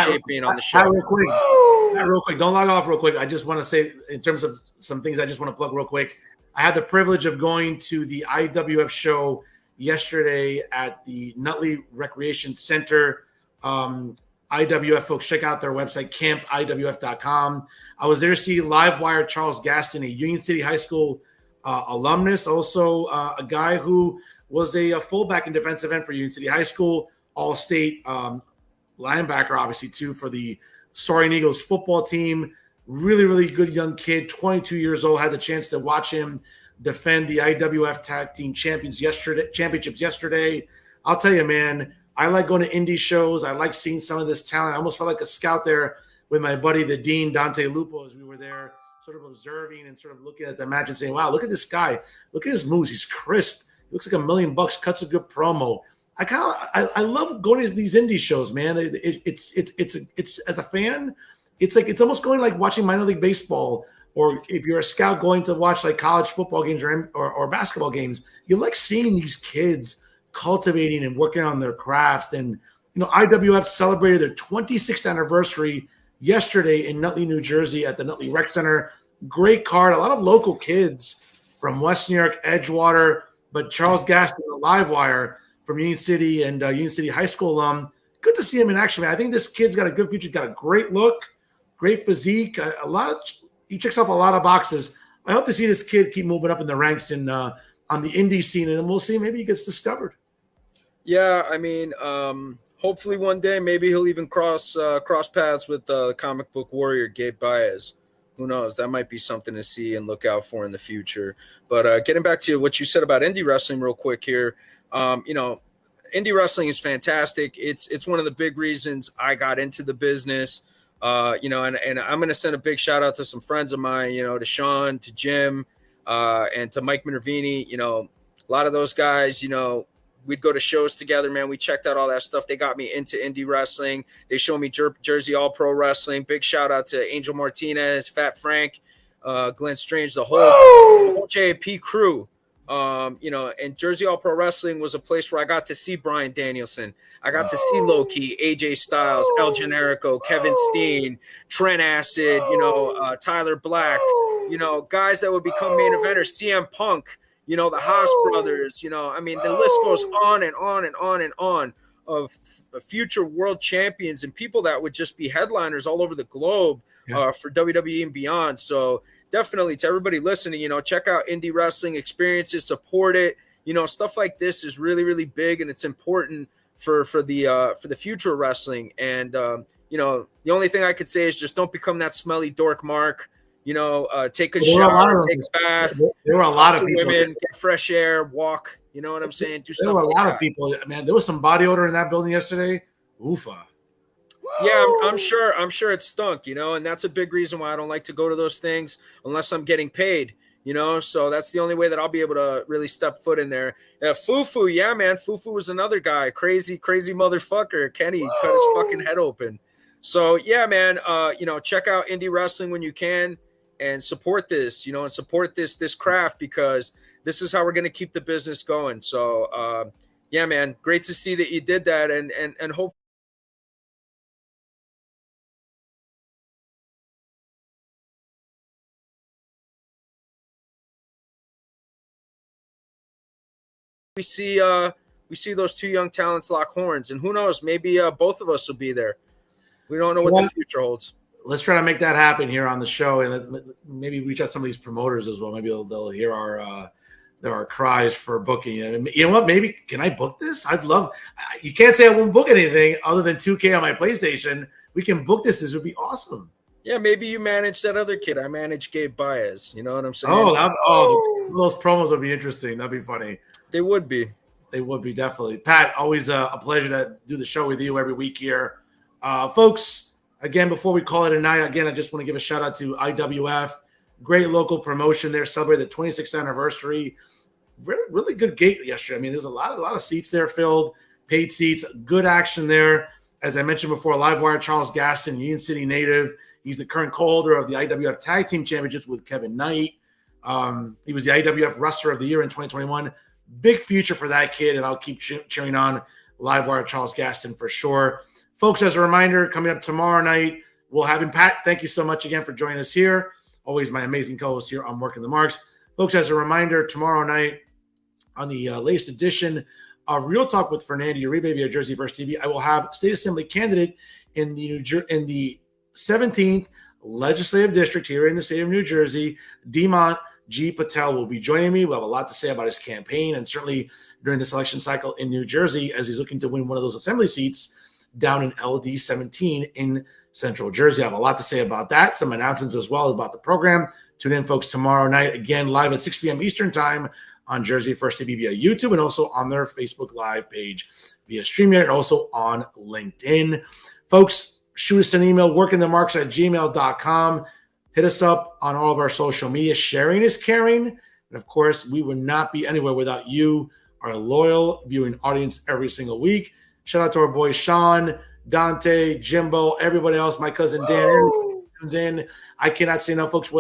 appreciate being on the show. Real quick. Don't log off real quick. I just want to say, in terms of some things I just want to plug real quick. I had the privilege of going to the IWF show yesterday at the Nutley Recreation Center. IWF folks, check out their website, campiwf.com. I was there to see Livewire Charles Gaston, a Union City High School alumnus, also a guy who was a fullback in defensive end for Union City High School, all-state linebacker, obviously, too, for the Soaring Eagles football team. Really, really good young kid, 22 years old. Had the chance to watch him defend the IWF Tag Team Championships yesterday. I'll tell you, man, I like going to indie shows. I like seeing some of this talent. I almost felt like a scout there with my buddy, the Dean, Dante Lupo, as we were there sort of observing and sort of looking at the match and saying, wow, look at this guy. Look at his moves. He's crisp. He looks like $1 million, cuts a good promo. I love going to these indie shows, man. It's as a fan, it's almost going like watching minor league baseball, or if you're a scout going to watch like college football games or basketball games. You like seeing these kids cultivating and working on their craft. And IWF celebrated their 26th anniversary yesterday in Nutley, New Jersey, at the Nutley Rec Center. Great card, a lot of local kids from West New York, Edgewater, but Charles Gaston, the Livewire from Union City and Union City High School alum. Good to see him in action, man. I think this kid's got a good future. He's got a great look, great physique. He checks off a lot of boxes. I hope to see this kid keep moving up in the ranks on the indie scene, and then we'll see. Maybe he gets discovered. Yeah, I mean, hopefully one day maybe he'll even cross paths with comic book warrior Gabe Baez. Who knows? That might be something to see and look out for in the future. But getting back to what you said about indie wrestling real quick here, indie wrestling is fantastic. It's one of the big reasons I got into the business. And I'm going to send a big shout out to some friends of mine, to Sean, to Jim, and to Mike Minervini. A lot of those guys, we'd go to shows together, man. We checked out all that stuff. They got me into indie wrestling. They showed me Jersey All Pro Wrestling. Big shout out to Angel Martinez, Fat Frank, Glenn Strange, the whole JAP crew. And Jersey All Pro Wrestling was a place where I got to see Bryan Danielson. I got to see Loki, AJ Styles, El Generico, Kevin Steen, Trent Acid, Tyler Black, guys that would become main eventers, CM Punk, the Haas brothers, the list goes on and on and on and on of future world champions and people that would just be headliners all over the globe for WWE and beyond. So definitely, to everybody listening, check out indie wrestling experiences, support it. Stuff like this is really, really big, and it's important for the future of wrestling. And the only thing I could say is just don't become that smelly dork, Mark. Take a shower, take a bath. There were a lot of people. Women, get fresh air, walk. You know what I'm saying? Do stuff. There were a lot of people. Man, there was some body odor in that building yesterday. Oofa. Yeah, I'm sure it stunk, and that's a big reason why I don't like to go to those things unless I'm getting paid, so that's the only way that I'll be able to really step foot in there. Fufu, yeah, man. Fufu was another guy, crazy motherfucker. Kenny cut his fucking head open. So yeah, man, check out indie wrestling when you can and support this, and support this craft, because this is how we're going to keep the business going. So yeah, man, great to see that you did that, and hopefully we see those two young talents lock horns, and who knows, maybe both of us will be there. We don't know what the future holds. Let's try to make that happen here on the show, and maybe reach out some of these promoters as well. Maybe they'll hear our cries for booking. And you know what? Maybe can I book this? I'd love. You can't say I won't book anything other than 2K on my PlayStation. We can book this. This would be awesome. Yeah, maybe you manage that other kid. I manage Gabe Baez. You know what I'm saying? Those promos would be interesting. That'd be funny. They would be. They would be, definitely. Pat, always a pleasure to do the show with you every week here. Folks, again, before we call it a night, I just want to give a shout out to IWF. Great local promotion there. Celebrated the 26th anniversary. Really, really good gate yesterday. I mean, there's a lot of seats there filled, paid seats, good action there. As I mentioned before, Livewire Charles Gaston, Union City native. He's the current co-holder of the IWF Tag Team Championships with Kevin Knight. He was the IWF Wrestler of the Year in 2021. Big future for that kid, and I'll keep cheering on Livewire Charles Gaston for sure. Folks, as a reminder, coming up tomorrow night, we'll have him. Pat, thank you so much again for joining us here. Always my amazing co-host here on Working the Marks. Folks, as a reminder, tomorrow night on the latest edition of Real Talk with Fernando Uribe via Jersey First TV, I will have State Assembly candidate in the 17th Legislative District here in the state of New Jersey, Demont G. Patel will be joining me. We'll have a lot to say about his campaign and certainly during this election cycle in New Jersey as he's looking to win one of those assembly seats down in LD 17 in Central Jersey. I have a lot to say about that, some announcements as well about the program. Tune in, folks, tomorrow night, again, live at 6 p.m. Eastern time on Jersey First TV via YouTube and also on their Facebook Live page via StreamYard and also on LinkedIn. Folks, shoot us an email, workingthemarks@gmail.com. Hit us up on all of our social media. Sharing is caring. And, of course, we would not be anywhere without you, our loyal viewing audience every single week. Shout out to our boys Sean, Dante, Jimbo, everybody else, my cousin Dan, tunes in. I cannot say enough, folks.